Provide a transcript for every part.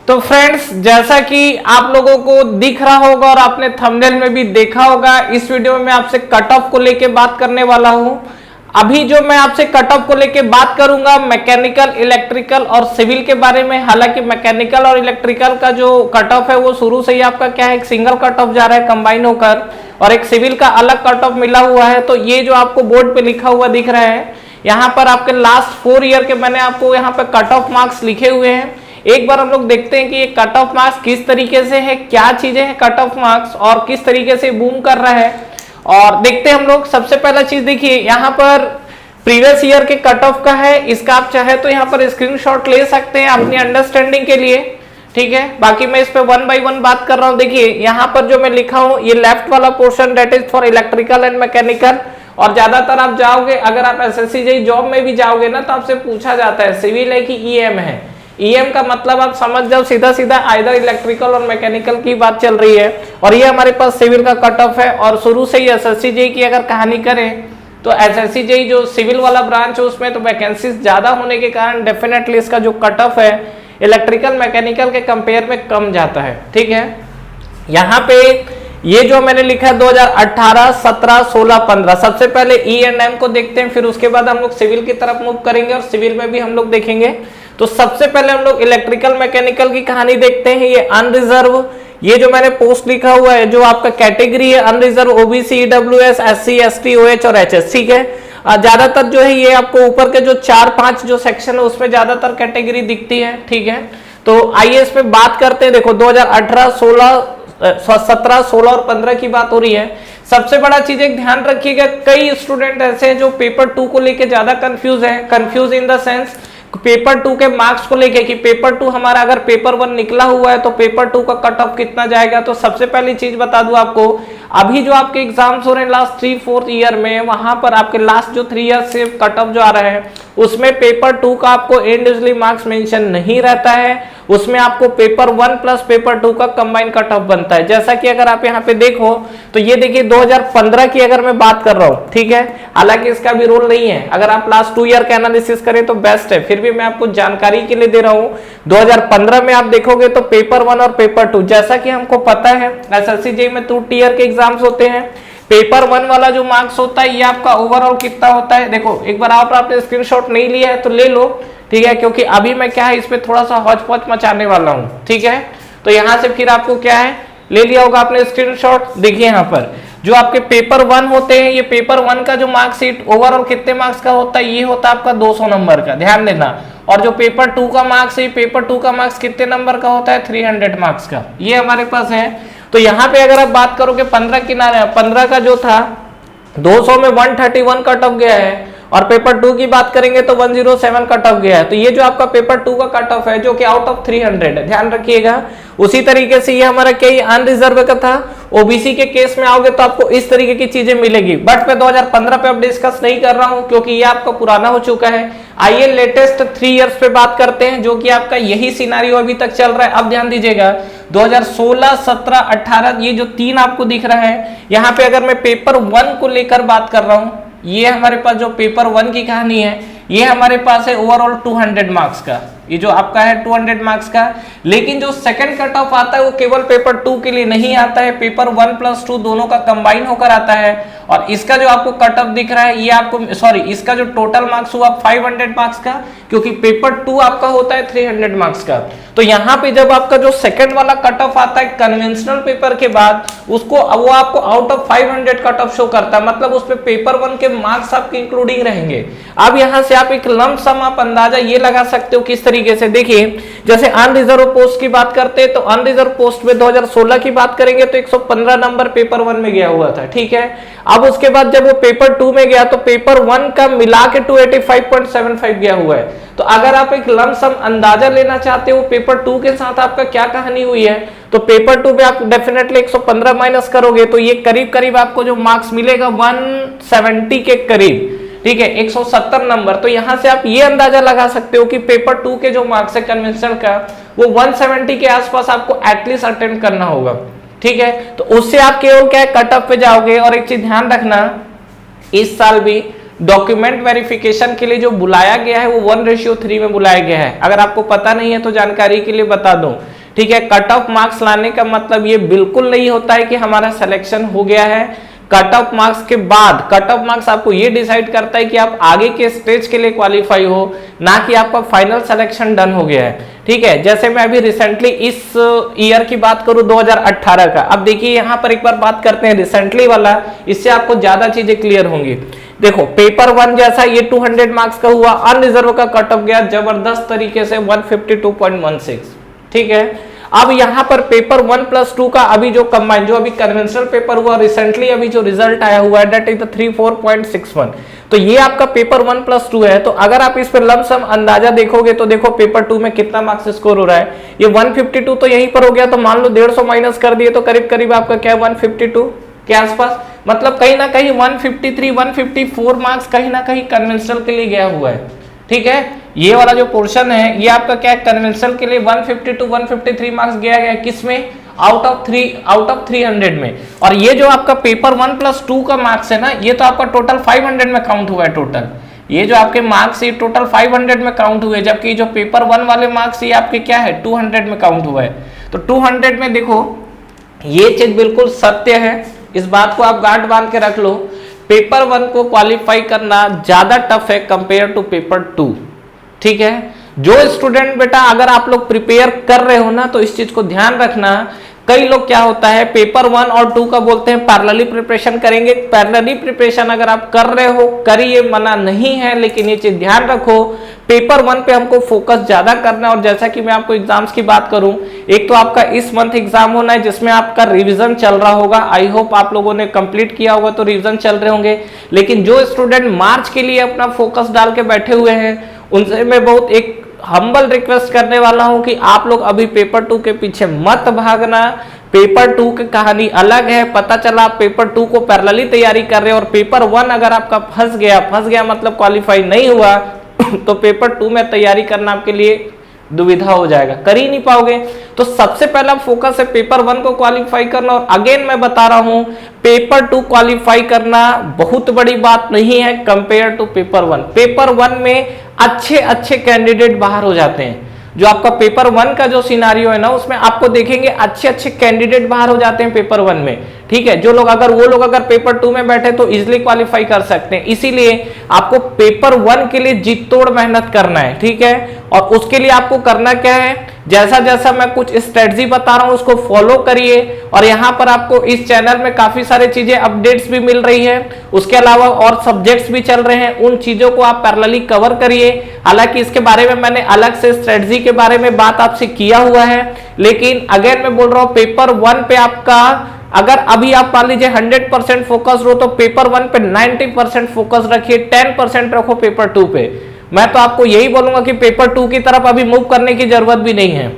तो फ्रेंड्स, जैसा कि आप लोगों को दिख रहा होगा और आपने थंबनेल में भी देखा होगा, इस वीडियो में मैं आपसे कट ऑफ को लेके बात करने वाला हूं। अभी जो मैं आपसे कट ऑफ को लेके बात करूंगा मैकेनिकल, इलेक्ट्रिकल और सिविल के बारे में। हालांकि मैकेनिकल और इलेक्ट्रिकल का जो कट ऑफ है वो शुरू से ही आपका क्या है, एक सिंगल कट ऑफ जा रहा है कंबाइन होकर, और एक सिविल का अलग कट ऑफ मिला हुआ है। तो ये जो आपको बोर्ड पे लिखा हुआ दिख रहा है, यहाँ पर आपके लास्ट 4 ईयर के मैंने आपको यहाँ पे कट ऑफ मार्क्स लिखे हुए हैं। एक बार हम लोग देखते हैं कि ये कट ऑफ मार्क्स किस तरीके से है, क्या चीजें हैं कट ऑफ मार्क्स और किस तरीके से बूम कर रहा है। और देखते हैं हम लोग। सबसे पहला चीज देखिए, यहाँ पर प्रीवियस ईयर के कट ऑफ का है। इसका आप चाहे तो यहाँ पर स्क्रीनशॉट ले सकते हैं अपनी अंडरस्टैंडिंग के लिए, ठीक है। बाकी मैं इस पे 1 बाय 1 बात कर रहा हूँ। देखिए यहाँ पर जो मैं लिखा हूँ, ये लेफ्ट वाला portion that is for electrical and mechanical. और ज्यादातर आप जाओगे, अगर आप एसएससी जेईई जॉब में भी जाओगे ना, तो आपसे पूछा जाता है सिविल है कि ईएम है। ईएम का मतलब आप समझ जाओ सीधा सीधा आइदर इलेक्ट्रिकल और मैकेनिकल की बात चल रही है। और ये हमारे पास सिविल का कट ऑफ है। और शुरू से ही एसएससी जेईई की अगर कहानी करें तो एसएससी जेईई जो सिविल वाला ब्रांच है उसमें तो वैकेंसीज ज्यादा होने के कारण डेफिनेटली इसका जो कट ऑफ है इलेक्ट्रिकल मैकेनिकल के कंपेयर में कम जाता है, ठीक है। यहाँ पे ये जो मैंने लिखा है 2018, 17, 16, 15, सबसे पहले E&M को देखते हैं, फिर उसके बाद हम लोग सिविल की तरफ मूव करेंगे और सिविल में भी हम लोग देखेंगे। तो सबसे पहले हम लोग इलेक्ट्रिकल मैकेनिकल की कहानी देखते हैं। ये अनरिजर्व, ये जो मैंने पोस्ट लिखा हुआ है, जो आपका कैटेगरी है unreserved, OBC, EWS, SC, ST, OH और एचएस, ठीक है। ज्यादातर जो है ये आपको ऊपर के जो 4-5 जो सेक्शन है उसमें ज्यादातर कैटेगरी दिखती है, ठीक है। तो आइए इस पे बात करते हैं। देखो 2018, 17, 16 और 15 की बात हो रही है। सबसे बड़ा चीज एक ध्यान रखिएगा, कई स्टूडेंट ऐसे हैं जो पेपर 2 को लेके ज्यादा कंफ्यूज हैं। Confuse in the sense paper 2 के मार्क्स को लेके कि पेपर 2 हमारा अगर पेपर 1 निकला हुआ है तो पेपर 2 का कट ऑफ कितना जाएगा। तो सबसे पहली चीज बता दूं आपको, अभी जो आपके एग्जाम्स हो रहे हैं लास्ट 3-4 ईयर में, वहां पर आपके लास्ट जो 3 ईयर से कट ऑफ जो आ रहा है उसमें पेपर 2 का आपको इंडिविजुअली मार्क्स मेंशन नहीं रहता है। उसमें आपको पेपर 1 प्लस पेपर 2 का कंबाइन कट ऑफ बनता है। जैसा कि अगर आप यहाँ पे देखो तो ये देखिए 2015 की अगर मैं बात कर रहा हूँ, ठीक है। हालांकि इसका भी रोल नहीं है, अगर आप लास्ट 2 ईयर का एनालिसिस करें तो बेस्ट है, फिर भी मैं आपको जानकारी के लिए दे रहा हूँ। 2015 में आप देखोगे तो पेपर 1 और पेपर 2, जैसा कि हमको पता है एसएससी जेईई में 2 ईयर के एग्जाम्स होते हैं। पेपर 1 वाला जो मार्क्स होता है ये आपका ओवरऑल कितना होता है, देखो एक बार आपने स्क्रीनशॉट नहीं लिया है तो ले लो, ठीक है, क्योंकि अभी मैं क्या है इस पे थोड़ा सा हौच पौच मचाने वाला हूं, ठीक है। तो यहां से फिर आपको क्या है, ले लिया होगा आपने स्क्रीनशॉट। देखिए यहाँ पर जो आपके पेपर 1 होते हैं, ये पेपर 1 का जो मार्कशीट ओवरऑल कितने मार्क्स का होता है, ये होता है आपका 200 नंबर का, ध्यान देना। और जो पेपर 2 का मार्क्स है, पेपर 2 का मार्क्स कितने नंबर का होता है, 300 मार्क्स का, ये हमारे पास है। तो यहाँ पे अगर आप बात करोगे 15 का जो था 200 में 131 कट ऑफ गया है, और पेपर 2 की बात करेंगे तो 107 कट ऑफ गया है। तो ये जो आपका पेपर 2 का कट ऑफ है जो कि आउट ऑफ 300 है, ध्यान रखिएगा। उसी तरीके से ये हमारा क्या अनरिजर्व का था। ओबीसी के केस में आओगे तो आपको इस तरीके की चीजें मिलेगी, बट मैं 2015 पे अब डिस्कस नहीं कर रहा हूं क्योंकि ये आपका पुराना हो चुका है। आइए लेटेस्ट 3 इयर्स पे बात करते हैं, जो कि आपका यही सिनारियो अभी तक चल रहा है। अब ध्यान दीजिएगा 2016, 17, 18 ये जो 3 आपको दिख रहा है, यहाँ पे अगर मैं पेपर 1 को लेकर बात कर रहा हूं, ये हमारे पास जो पेपर 1 की कहानी है, ये हमारे पास है ओवरऑल 200 मार्क्स का, ये जो आपका है 200 मार्क्स का। लेकिन जो सेकंड कट ऑफ आता है वो केवल पेपर 2 के लिए नहीं आता है, पेपर 1 प्लस 2 दोनों का कंबाइन होकर आता है। और इसका जो आपको कट ऑफ दिख रहा है, ये आपको इसका जो टोटल मार्क्स हुआ 500 मार्क्स का, क्योंकि पेपर 2 आपका होता है 300 मार्क्स का। तो यहाँ पे जब आपका जो सेकंड वाला कट ऑफ आता है कन्वेंशनल पेपर के बाद, उसको वो आपको out of 500 cut off show करता है, मतलब उसमें पेपर 1 के मार्क्स आपके इंक्लूडिंग रहेंगे। अब यहाँ से आप एक लंप सम आप अंदाजा ये लगा सकते हो किस तरीके से। देखिए जैसे अनरिजर्व पोस्ट की बात करते हैं तो अनरिजर्व पोस्ट में 2016 की बात करेंगे तो 115 नंबर पेपर 1 में गया हुआ था, ठीक है। अब उसके बाद जब वो पेपर 2 में गया तो पेपर 1 का मिला के 285.75 गया हुआ है। तो अगर आप एक लंप सम अंदाजा लेना चाहते हो पेपर 2 के साथ आपका क्या कहानी हुई है, तो पेपर 2 में आप डेफिनेटली 115 माइनस करोगे तो ये करीब करीब आपको जो मार्क्स मिलेगा 170 के करीब, ठीक है, 170 नंबर। तो यहां से आप ये अंदाजा लगा सकते हो कि पेपर 2 के जो मार्क्स है कन्वेंशनल का, वो 170 के आसपास आपको एटलीस्ट अटेम्प्ट करना होगा, ठीक है। तो उससे आप केवल क्या कट ऑफ पे जाओगे। और एक चीज ध्यान रखना, इस साल भी डॉक्यूमेंट वेरिफिकेशन के लिए जो बुलाया गया है वो 1:3 में बुलाया गया है। अगर आपको पता नहीं है तो जानकारी के लिए बता दूं, ठीक है। कट ऑफ मार्क्स लाने का मतलब ये बिल्कुल नहीं होता है कि हमारा सिलेक्शन हो गया है। कट ऑफ मार्क्स के बाद कट ऑफ मार्क्स आपको ये डिसाइड करता है कि आप आगे के स्टेज के लिए क्वालिफाई हो, ना कि आपका फाइनल सिलेक्शन डन हो गया है, ठीक है। जैसे मैं अभी रिसेंटली इस ईयर की बात करूं 2018 का, अब देखिए यहां पर एक बार बात करते हैं रिसेंटली वाला, इससे आपको ज्यादा चीजें क्लियर होंगी। देखो पेपर 1 जैसा ये 200 मार्क्स का हुआ, अनरिजर्व का कट ऑफ गया जबरदस्त तरीके से 152.16, ठीक है। अब यहां पर पेपर 1 प्लस 2 का अभी जो कंबाइन, जो अभी कन्वेंशनल पेपर हुआ रिसेंटली, अभी जो रिजल्ट आया हुआ है दैट इज द 34.61, तो ये आपका पेपर 1 प्लस 2 है। तो अगर आप इस पर लमसम अंदाजा देखोगे तो देखो पेपर 2 में कितना मार्क्स स्कोर हो रहा है, ये 152 तो यहीं पर हो गया, तो मान लो 150 माइनस कर दिए तो करीब करीब आपका क्या 152 के आसपास, मतलब कहीं ना कहीं 153 154 मार्क्स कहीं ना कहीं कन्वेंशनल के लिए गया हुआ है, ठीक है। ये वाला जो पोर्शन है ये आपका क्या है, कन्वेंशनल के लिए 152 153 मार्क्स गया गया किसमें, आउट ऑफ 300 में। और ये जो आपका पेपर 1 प्लस 2 का मार्क्स है ना, ये तो आपका टोटल 500 में काउंट हुआ है। टोटल ये जो आपके मार्क्स ये टोटल 500 में काउंट हुए, जबकि जो पेपर 1 वाले मार्क्स ये आपके क्या है 200 में काउंट हुआ है। तो 200 में देखो ये चीज बिल्कुल सत्य है, इस बात को आप गांठ बांध के रख लो। पेपर 1 को क्वालिफाई करना ज्यादा टफ है कंपेयर टू पेपर 2, ठीक है। जो स्टूडेंट बेटा अगर आप लोग प्रिपेयर कर रहे हो ना, तो इस चीज को ध्यान रखना। कई लोग क्या होता है पेपर 1 और 2 का बोलते हैं पैरेलली प्रिपरेशन करेंगे। पैरेलली प्रिपरेशन अगर आप कर रहे हो करिए, मना नहीं है, लेकिन ये चीज ध्यान रखो पेपर 1 पे हमको फोकस ज्यादा करना है। और जैसा कि मैं आपको एग्जाम्स की बात करूं, एक तो आपका इस मंथ एग्जाम होना है जिसमें आपका रिवीजन चल रहा होगा, आई होप आप लोगों ने कंप्लीट किया होगा तो रिवीजन चल रहे होंगे। लेकिन जो स्टूडेंट मार्च के लिए अपना फोकस डाल के बैठे हुए हैं, उनसे मैं बहुत एक हम्बल रिक्वेस्ट करने वाला हूं कि आप लोग अभी पेपर 2 के पीछे मत भागना। पेपर 2 की कहानी अलग है। पता चला आप पेपर 2 को पैरेलली तैयारी कर रहे हो और पेपर 1 अगर आपका फंस गया मतलब क्वालिफाई नहीं हुआ तो पेपर 2 में तैयारी करना आपके लिए दुविधा हो जाएगा, कर ही नहीं पाओगे। तो सबसे पहला फोकस है पेपर 1 को क्वालिफाई करना। और अगेन मैं बता रहा हूं पेपर 2 क्वालिफाई करना बहुत बड़ी बात नहीं है कंपेयर टू पेपर 1। पेपर 1 में अच्छे कैंडिडेट बाहर हो जाते हैं। जो आपका पेपर 1 का जो सिनारियो है ना, उसमें आपको देखेंगे अच्छे कैंडिडेट बाहर हो जाते हैं पेपर 1 में, ठीक है। वो लोग अगर पेपर 2 में बैठे तो इजिली क्वालिफाई कर सकते हैं। इसीलिए आपको पेपर 1 के लिए जी तोड़ मेहनत करना है, ठीक है। और उसके लिए आपको करना क्या है, जैसा मैं कुछ स्ट्रेटजी बता रहा हूं उसको फॉलो करिए। और यहाँ पर आपको इस चैनल में काफी सारी चीजें अपडेट्स भी मिल रही है, उसके अलावा और सब्जेक्ट्स भी चल रहे हैं, उन चीजों को आप पैरेलली कवर करिए। हालांकि इसके बारे में मैंने अलग से स्ट्रेटजी के बारे में बात आपसे किया हुआ है, लेकिन अगेन मैं बोल रहा हूं पेपर 1 पे आपका अगर अभी आप मान लीजिए 100% फोकस हो तो पेपर 1 पे 90% फोकस रखिए, 10% रखो पेपर 2 पे। मैं तो आपको यही बोलूंगा कि पेपर 2 की तरफ अभी मूव करने की जरूरत भी नहीं है।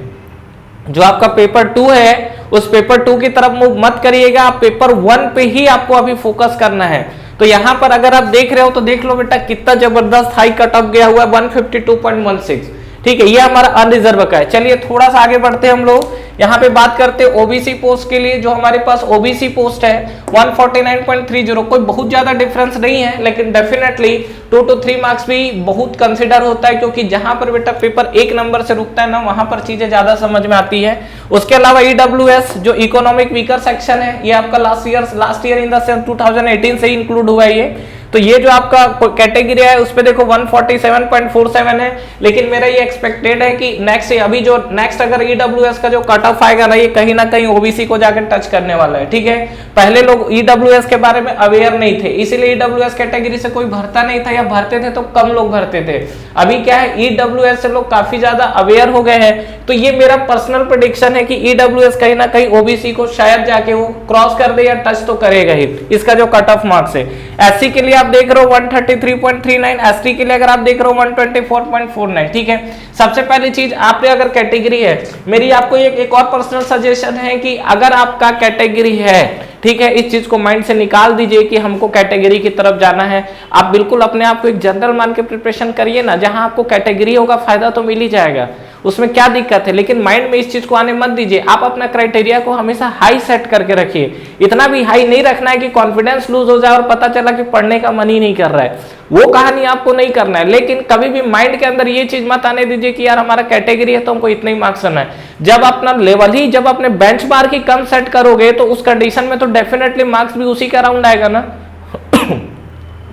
जो आपका पेपर 2 है उस पेपर 2 की तरफ मूव मत करिएगा, आप पेपर 1 पे ही आपको अभी फोकस करना है। तो यहां पर अगर आप देख रहे हो तो देख लो बेटा कितना जबरदस्त हाई कट ऑफ गया हुआ है 152.16, ठीक है। ये हमारा अनरिजर्व का है। चलिए थोड़ा सा आगे बढ़ते हैं हम लोग, यहाँ पे बात करते हैं ओबीसी पोस्ट के लिए। जो हमारे पास ओबीसी पोस्ट है 149.30, कोई बहुत ज्यादा डिफरेंस नहीं है, लेकिन डेफिनेटली 2 to 3 मार्क्स भी बहुत कंसिडर होता है, क्योंकि जहां पर बेटा पेपर 1 नंबर से रुकता है ना, वहां पर चीजें ज्यादा समझ में आती है। उसके अलावा ईडब्ल्यूएस जो इकोनॉमिक वीकर सेक्शन है, ये आपका last year in the sense 2018 से इंक्लूड हुआ है ये। तो ये जो आपका कैटेगरी है उस पे देखो 147.47 है, लेकिन मेरा ये एक्सपेक्टेड है कि नेक्स्ट अगर ईडब्ल्यूएस का जो कट ऑफ आएगा ना, ये कहीं ना कहीं ओबीसी को जाकर टच करने वाला है, ठीक है। पहले लोग ईडब्ल्यूएस के बारे में अवेयर नहीं थे, इसीलिए ईडब्ल्यूएस कैटेगरी से कोई भरता नहीं था, या भरते थे तो कम लोग भरते थे। अभी क्या है ईडब्ल्यूएस से लोग काफी ज्यादा अवेयर हो गए हैं। तो ये मेरा पर्सनल प्रेडिक्शन है कि ईडब्ल्यूएस कहीं ना कहीं ओबीसी को शायद जाके वो क्रॉस कर दे या टच तो करेगा ही, इसका जो कट ऑफ मार्क्स है। एससी के लिए आप देख रहे हो 133.39, एसटी के लिए अगर आप देख रहे हो 124.49, ठीक है। सबसे पहली चीज आपने अगर कैटेगरी है, मेरी आपको एक और पर्सनल सजेशन है कि अगर आपका कैटेगरी है, ठीक है, इस चीज को माइंड से निकाल दीजिए कि हमको कैटेगरी की तरफ जाना है। आप बिल्कुल अपने आप को एक जनरल मान के प्रिपरेशन करिए ना, जहां आपको कैटेगरी होगा फायदा तो मिल ही जाएगा। उसमें क्या दिक्कत है, लेकिन माइंड में इस चीज को आने मत दीजिए। आप अपना क्राइटेरिया को हमेशा हाई सेट करके रखिए, इतना भी हाई नहीं रखना है कि कॉन्फिडेंस लूज हो जाए और पता चला कि पढ़ने का मन ही नहीं कर रहा है, वो कहानी आपको नहीं करना है। लेकिन कभी भी माइंड के अंदर ये चीज मत आने दीजिए कि यार हमारा कैटेगरी है तो हमको इतना ही मार्क्स आना है। जब अपना लेवल ही, जब अपने बेंचमार्क ही कम सेट करोगे तो उस कंडीशन में तो डेफिनेटली मार्क्स भी उसी का राउंड आएगा ना।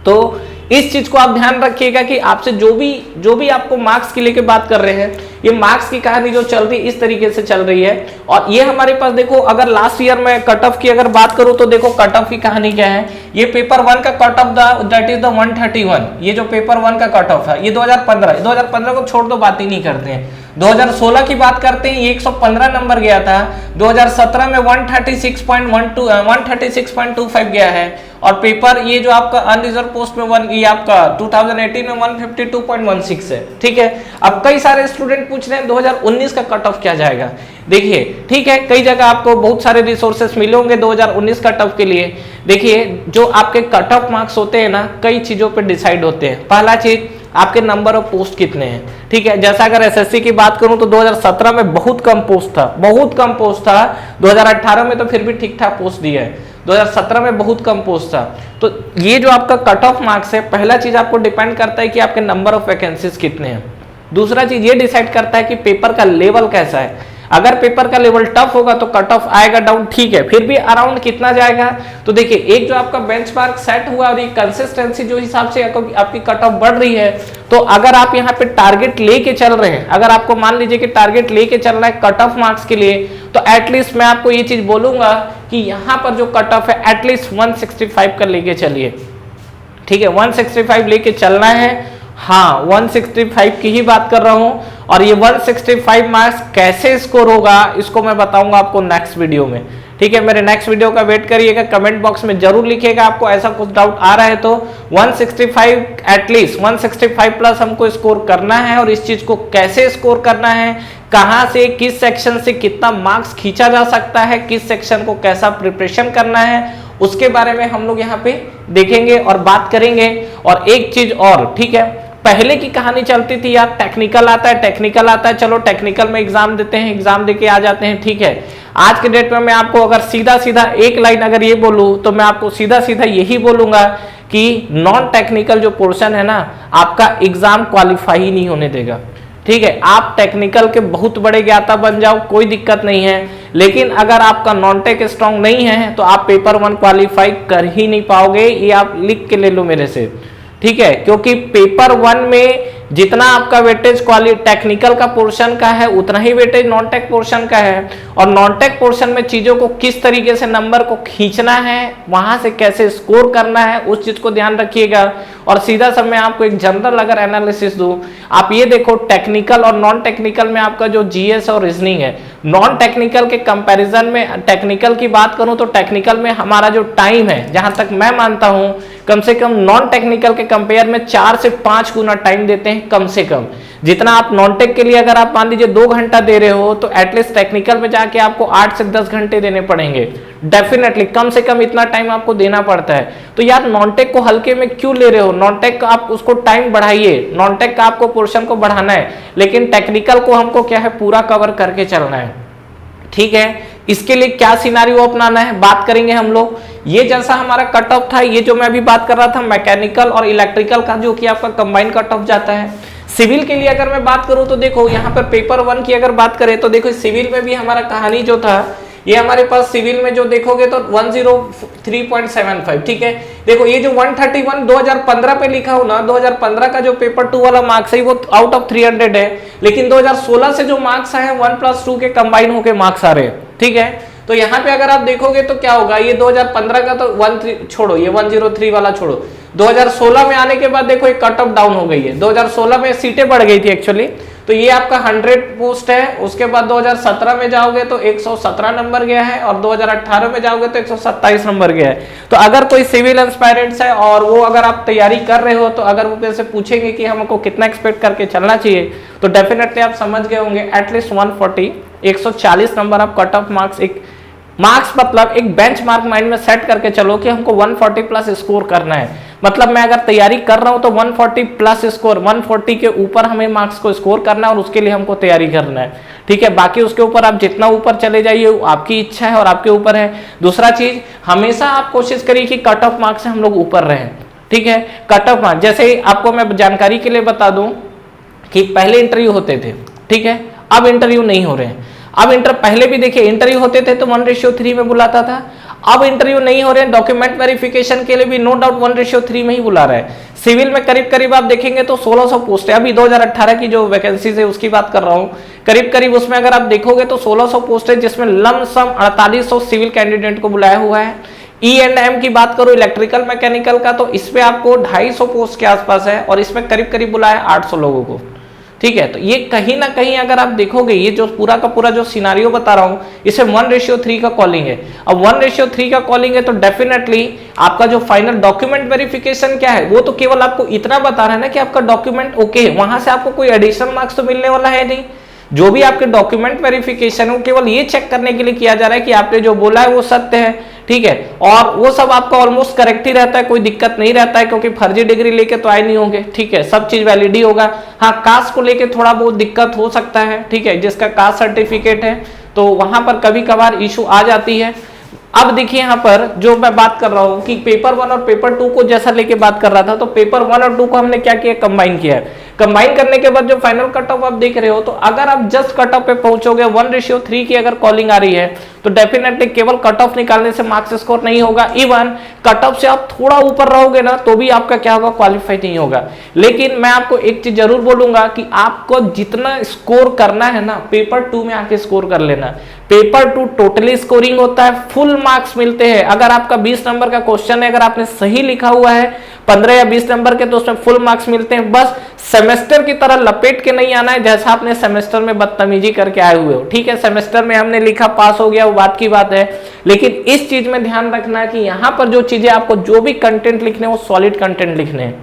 तो इस चीज को आप ध्यान रखिएगा कि आपसे जो भी आपको मार्क्स की लेके बात कर रहे हैं, ये मार्क्स की कहानी जो चल रही है इस तरीके से चल रही है। और ये हमारे पास देखो, अगर लास्ट ईयर में कट ऑफ की अगर बात करूं तो देखो कट ऑफ की कहानी क्या है। ये पेपर 1 का cut off that is the 131, ये जो पेपर 1 का कट ऑफ है ये 2015 को छोड़ दो, बात ही नहीं करते हैं। 2016 की बात करते हैं, ये 115 नंबर गया था। 2017 में 136.25 गया है। और पेपर ये जो आपका अनरिजर्व पोस्ट में ये आपका 2018 में 152.16 है। ठीक है, अब कई सारे स्टूडेंट पूछ रहे हैं 2019 का कट ऑफ क्या जाएगा। देखिए ठीक है, कई जगह आपको बहुत सारे रिसोर्सेस मिले होंगे 2019 कट ऑफ के लिए। देखिए जो आपके कट ऑफ मार्क्स होते हैं ना, कई चीजों पे डिसाइड होते हैं। पहला चीज, आपके नंबर ऑफ पोस्ट कितने हैं। ठीक है, जैसा अगर एसएससी की बात करूं तो 2017 में बहुत कम पोस्ट था, 2018 में तो फिर भी ठीक ठाक पोस्ट दिया है, 2017 में बहुत कम पोस्ट था। तो ये जो आपका कट ऑफ मार्क्स है, पहला चीज आपको डिपेंड करता है कि आपके नंबर ऑफ वैकेंसीज कितने हैं। दूसरा चीज ये डिसाइड करता है कि पेपर का लेवल कैसा है। अगर पेपर का लेवल टफ होगा तो कट ऑफ आएगा डाउन, ठीक है, फिर भी अराउंड कितना जाएगा। तो देखिए एक जो आपका बेंचमार्क सेट हुआ और ये कंसिस्टेंसी जो हिसाब से आपकी कट ऑफ बढ़ रही है, तो अगर आप यहाँ पे टारगेट लेके चल रहे हैं, अगर आपको मान लीजिए कि टारगेट लेके चल रहा है कट ऑफ मार्क्स के लिए, तो एटलीस्ट मैं आपको ये चीज बोलूंगा कि यहाँ पर जो कट ऑफ है एटलीस्ट 165 का लेके चलिए। ठीक है, 165 लेके चलना है। हाँ, 165 की ही बात कर रहा हूं। और ये 165 मार्क्स कैसे स्कोर होगा इसको मैं बताऊंगा आपको नेक्स्ट वीडियो में। ठीक है, मेरे नेक्स्ट वीडियो का वेट करिएगा, कमेंट बॉक्स में जरूर लिखिएगा आपको ऐसा कुछ डाउट आ रहा है तो। 165 एटलीस्ट 165 प्लस हमको स्कोर करना है। और इस चीज को कैसे स्कोर करना है, कहां से, किस सेक्शन से कितना मार्क्स खींचा जा सकता है, किस सेक्शन को कैसा प्रिपरेशन करना है, उसके बारे में हम लोग यहाँ पे देखेंगे और बात करेंगे। और एक चीज और, ठीक है, पहले की कहानी चलती थी यार टेक्निकल आता है, चलो टेक्निकल में एग्जाम देते हैं, एग्जाम देके आ जाते हैं। ठीक है, आज के डेट में मैं आपको अगर सीधा सीधा एक लाइन अगर ये बोलूं तो मैं आपको सीधा सीधा यही बोलूंगा कि नॉन टेक्निकल जो पोर्शन है ना, आपका एग्जाम क्वालिफाई ही नहीं होने देगा। ठीक है, आप टेक्निकल के बहुत बड़े ज्ञाता बन जाओ, कोई दिक्कत नहीं है, लेकिन अगर आपका नॉन टेक स्ट्रॉन्ग नहीं है तो आप पेपर 1 क्वालिफाई कर ही नहीं पाओगे। ये आप लिख के ले लो मेरे से। ठीक है, क्योंकि पेपर 1 में जितना आपका वेटेज टेक्निकल का पोर्शन का है उतना ही वेटेज नॉन टेक पोर्शन का है। और नॉन टेक पोर्शन में चीजों को किस तरीके से नंबर को खींचना है, वहां से कैसे स्कोर करना है, उस चीज को ध्यान रखिएगा। और सीधा सा मैं आपको एक जनरल अगर एनालिसिस दूं, आप ये देखो टेक्निकल और नॉन टेक्निकल में आपका जो जीएस और रीजनिंग है, नॉन टेक्निकल के कंपैरिजन में टेक्निकल की बात करूं तो टेक्निकल में हमारा जो टाइम है, जहां तक मैं मानता हूं कम से कम नॉन टेक्निकल के कंपेयर में 4 से 5 गुना टाइम देते हैं कम से कम। जितना आप नॉन टेक के लिए अगर आप मान लीजिए 2 घंटा दे रहे हो तो एटलीस्ट टेक्निकल में जाके आपको 8 से 10 घंटे देने पड़ेंगे। डेफिनेटली कम से कम इतना टाइम आपको देना पड़ता है। तो यार नॉन टेक को हल्के में क्यों ले रहे हो, नॉन टेक का आप उसको टाइम बढ़ाइए, नॉन टेक का आपको पोर्शन को बढ़ाना है, लेकिन टेक्निकल को हमको क्या है पूरा कवर करके चलना है। ठीक है, इसके लिए क्या सिनारियो अपनाना है बात करेंगे हम लोग। ये जैसा हमारा कट ऑफ था, ये जो मैं अभी बात कर रहा था मैकेनिकल और इलेक्ट्रिकल का जो कि आपका कंबाइंड कट ऑफ जाता है। सिविल के लिए अगर मैं बात करूं तो देखो यहाँ पर पेपर 1 की अगर बात करें तो देखो सिविल में भी हमारा कहानी जो था, ये हमारे पास सिविल में जो देखोगे तो 103.75। ठीक है, देखो ये जो 131 2015 पे लिखा हो ना, 2015 का जो पेपर 2 वाला मार्क्स है वो आउट ऑफ 300 है, लेकिन 2016 से जो मार्क्स आए हैं 1+2 के कंबाइन होके मार्क्स आ रहे हैं। ठीक है, तो यहाँ पे अगर आप देखोगे तो क्या होगा, ये 2015 का तो 13 छोड़ो, ये 103 वाला छोड़ो, 2016 में आने के बाद देखो एक कट ऑफ डाउन हो गई है। 2016 में सीटें बढ़ गई थी एक्चुअली, तो ये आपका 100 पोस्ट है। उसके बाद 2017 में जाओगे तो 117 नंबर गया है, और 2018 में जाओगे तो 127 नंबर गया है। तो अगर कोई सिविल एस्पायरेंट्स है और वो अगर आप तैयारी कर रहे हो, तो अगर वो पैसे पूछेंगे कि हमको कितना एक्सपेक्ट करके चलना चाहिए, तो डेफिनेटली आप समझ गए होंगे एटलीस्ट 140 140 नंबर आप कट ऑफ मार्क्स, एक मार्क्स मतलब एक बेंच मार्क माइंड में सेट करके चलो कि हमको 140 प्लस स्कोर करना है। मतलब मैं अगर तैयारी कर रहा हूं तो 140 प्लस स्कोर, 140 के ऊपर हमें मार्क्स को स्कोर करना है और उसके लिए हमको तैयारी करना है, ठीक है। बाकी उसके ऊपर आप जितना ऊपर चले जाइए आपकी इच्छा है और आपके ऊपर है। दूसरा चीज, हमेशा आप कोशिश करिए कि कट ऑफ मार्क्स से हम लोग ऊपर रहें, ठीक है। कट ऑफ मार्क्स, जैसे आपको मैं जानकारी के लिए बता दूं कि पहले इंटरव्यू होते थे, ठीक है, अब इंटरव्यू नहीं हो रहे हैं। अब पहले भी देखिए इंटरव्यू होते थे तो 1:3 में बुलाता था, अब इंटरव्यू नहीं हो रहे हैं। डॉक्यूमेंट वेरिफिकेशन के लिए भी नो डाउट 1:3 में ही बुला रहे हैं। सिविल में करीब करीब आप देखेंगे तो 1600 पोस्ट है, अभी 2018 की जो वैकेंसीज है उसकी बात कर रहा हूं, करीब करीब उसमें अगर आप देखोगे तो 1600 पोस्ट है, जिसमें लमसम 4800 सिविल कैंडिडेट को बुलाया हुआ है। E&M की बात करो, इलेक्ट्रिकल मैकेनिकल का, तो इसमें आपको 250 पोस्ट के आसपास है और इसमें करीब करीब बुलाया 800 लोगों को, ठीक है। तो ये कहीं ना कहीं अगर आप देखोगे, ये जो पूरा का पूरा जो सिनारियो बता रहा हूं, इसमें 1:3 का कॉलिंग है। अब 1:3 का कॉलिंग है तो डेफिनेटली आपका जो फाइनल डॉक्यूमेंट वेरिफिकेशन क्या है वो तो केवल आपको इतना बता रहा है ना कि आपका डॉक्यूमेंट ओके है, वहां से आपको कोई एडिशनल मार्क्स तो मिलने वाला है नहीं। जो भी आपके डॉक्यूमेंट वेरिफिकेशन है केवल ये चेक करने के लिए किया जा रहा है कि आपने जो बोला है वो सत्य है, ठीक है। और वो सब आपका ऑलमोस्ट करेक्ट ही रहता है, कोई दिक्कत नहीं रहता है, क्योंकि फर्जी डिग्री लेके तो आए नहीं होंगे, ठीक है। सब चीज वैलिड ही होगा। हाँ, कास्ट को लेके थोड़ा बहुत दिक्कत हो सकता है, ठीक है, जिसका कास्ट सर्टिफिकेट है तो वहां पर कभी कभार इशू आ जाती है। अब देखिए यहाँ पर जो मैं बात कर रहा हूं कि पेपर 1 और पेपर 2 को जैसा लेके बात कर रहा था, तो पेपर 1 और 2 को हमने क्या किया, कंबाइन किया है। कंबाइन करने के बाद जो फाइनल कट ऑफ आप देख रहे हो, तो अगर आप जस्ट कट ऑफ पे पहुंचोगे 1:3 की अगर कॉलिंग आ रही है तो डेफिनेटली केवल कट ऑफ निकालने से मार्क्स स्कोर नहीं होगा, इवन कट ऑफ से आप थोड़ा ऊपर रहोगे ना तो भी आपका क्या होगा, क्वालिफाई नहीं होगा। लेकिन मैं आपको एक चीज जरूर बोलूंगा कि आपको जितना स्कोर करना है ना, पेपर 2 में आके स्कोर कर लेना। पेपर 2 टोटली स्कोरिंग होता है, फुल मार्क्स मिलते हैं। अगर आपका 20 नंबर का क्वेश्चन है, अगर आपने सही लिखा हुआ है 15 या 20 नंबर के, तो उसमें फुल मार्क्स मिलते हैं। बस सेमेस्टर की तरह लपेट के नहीं आना है जैसा आपने सेमेस्टर में बदतमीजी करके आए हुए हो, ठीक है। सेमेस्टर में हमने लिखा, पास हो गया, वो बात की बात है, लेकिन इस चीज में ध्यान रखना है कि यहां पर जो चीजें आपको जो भी कंटेंट लिखने वो सॉलिड कंटेंट लिखने हैं,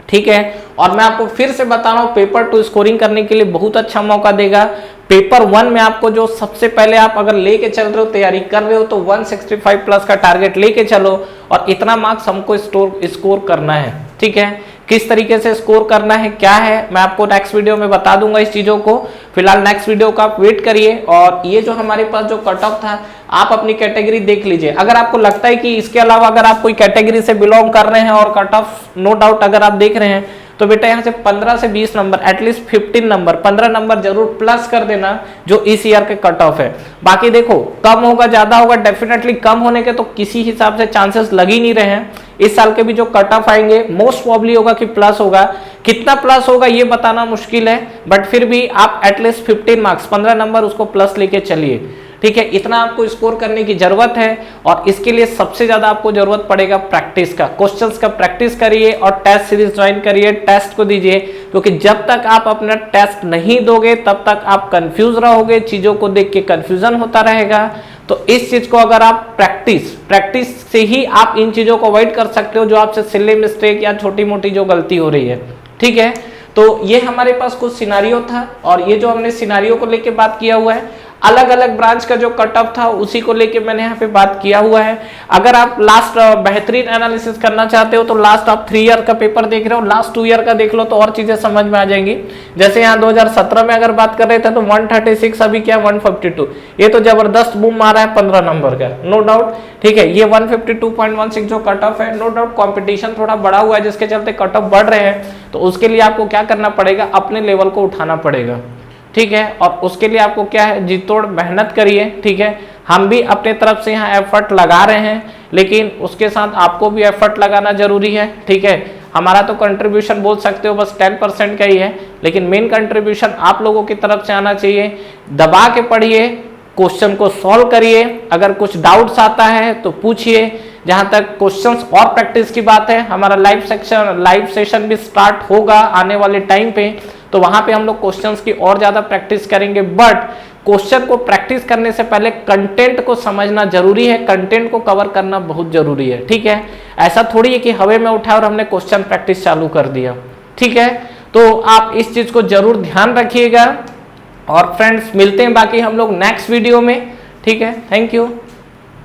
ठीक है। और मैं आपको फिर से बता रहा हूं, पेपर 2 स्कोरिंग करने के लिए बहुत अच्छा मौका देगा। पेपर 1 में आपको जो सबसे पहले आप अगर लेके चल रहे हो, तैयारी कर रहे हो, तो 165 प्लस का टारगेट लेके चलो और इतना मार्क्स हमको स्कोर करना है, ठीक है। किस तरीके से स्कोर करना है, क्या है, मैं आपको नेक्स्ट वीडियो में बता दूंगा इस चीजों को। फिलहाल नेक्स्ट वीडियो का आप वेट करिए। और ये जो हमारे पास जो कट ऑफ था, आप अपनी कैटेगरी देख लीजिए। अगर आपको लगता है कि इसके अलावा अगर आप कोई कैटेगरी से बिलोंग कर रहे हैं और कट ऑफ नो डाउट अगर आप देख रहे हैं, तो बेटा यहाँ से 15 से 20 नंबर, एटलीस्ट 15 नंबर, 15 नंबर जरूर प्लस कर देना जो इस ईयर के कट ऑफ है। बाकी देखो, कम होगा ज्यादा होगा, डेफिनेटली कम होने के तो किसी हिसाब से चांसेस लग ही नहीं रहे हैं। इस साल के भी जो कट ऑफ आएंगे मोस्ट प्रॉब्ली होगा कि प्लस होगा। कितना प्लस होगा ये बताना मुश्किल है, बट फिर भी आप एटलीस्ट 15 मार्क्स, 15 नंबर उसको प्लस लेके चलिए, ठीक है। इतना आपको स्कोर करने की जरूरत है और इसके लिए सबसे ज्यादा आपको जरूरत पड़ेगा प्रैक्टिस का। क्वेश्चंस का प्रैक्टिस करिए और टेस्ट सीरीज ज्वाइन करिए, टेस्ट को दीजिए, क्योंकि जब तक आप अपना टेस्ट नहीं दोगे तब तक आप कंफ्यूज रहोगे, चीजों को देख के कंफ्यूजन होता रहेगा। तो इस चीज को अगर आप प्रैक्टिस से ही आप इन चीजों को अवॉइड कर सकते हो, जो आपसे सिली मिस्टेक या छोटी मोटी जो गलती हो रही है, ठीक है। तो ये हमारे पास कुछ सिनारियो था और ये जो हमने सिनारियो को लेके बात किया हुआ है, अलग अलग ब्रांच का जो कट ऑफ था उसी को लेके मैंने यहाँ पे बात किया हुआ है। अगर आप लास्ट बेहतरीन एनालिसिस करना चाहते हो तो लास्ट आप 3 ईयर का पेपर देख रहे हो, लास्ट 2 ईयर का देख लो तो और चीजें समझ में आ जाएंगी। जैसे यहाँ 2017 में अगर बात कर रहे थे तो 136, अभी क्या 152, ये तो जबरदस्त बूम मारा है 15 नंबर का, नो डाउट, ठीक है। ये 152.16 जो कट ऑफ है, नो डाउट कॉम्पिटिशन थोड़ा बढ़ा हुआ है जिसके चलते कट ऑफ बढ़ रहे हैं, तो उसके लिए आपको क्या करना पड़ेगा, अपने लेवल को उठाना पड़ेगा, ठीक है। और उसके लिए आपको क्या है, जी तोड़ मेहनत करिए, ठीक है। हम भी अपने तरफ से यहाँ एफर्ट लगा रहे हैं, लेकिन उसके साथ आपको भी एफर्ट लगाना जरूरी है, ठीक है। हमारा तो कंट्रीब्यूशन बोल सकते हो बस 10% का ही है, लेकिन मेन कंट्रीब्यूशन आप लोगों की तरफ से आना चाहिए। दबा के पढ़िए, क्वेश्चन को सॉल्व करिए, अगर कुछ डाउट्स आता है तो पूछिए। जहां तक क्वेश्चंस और प्रैक्टिस की बात है, हमारा लाइव सेशन भी स्टार्ट होगा आने वाले टाइम पे, तो वहां पे हम लोग क्वेश्चंस की और ज्यादा प्रैक्टिस करेंगे। बट क्वेश्चन को प्रैक्टिस करने से पहले कंटेंट को समझना जरूरी है, कंटेंट को कवर करना बहुत जरूरी है, ठीक है। ऐसा थोड़ी है कि हवे में उठा और हमने क्वेश्चन प्रैक्टिस चालू कर दिया, ठीक है। तो आप इस चीज को जरूर ध्यान रखिएगा। और फ्रेंड्स, मिलते हैं बाकी हम लोग नेक्स्ट वीडियो में, ठीक है। Thank you.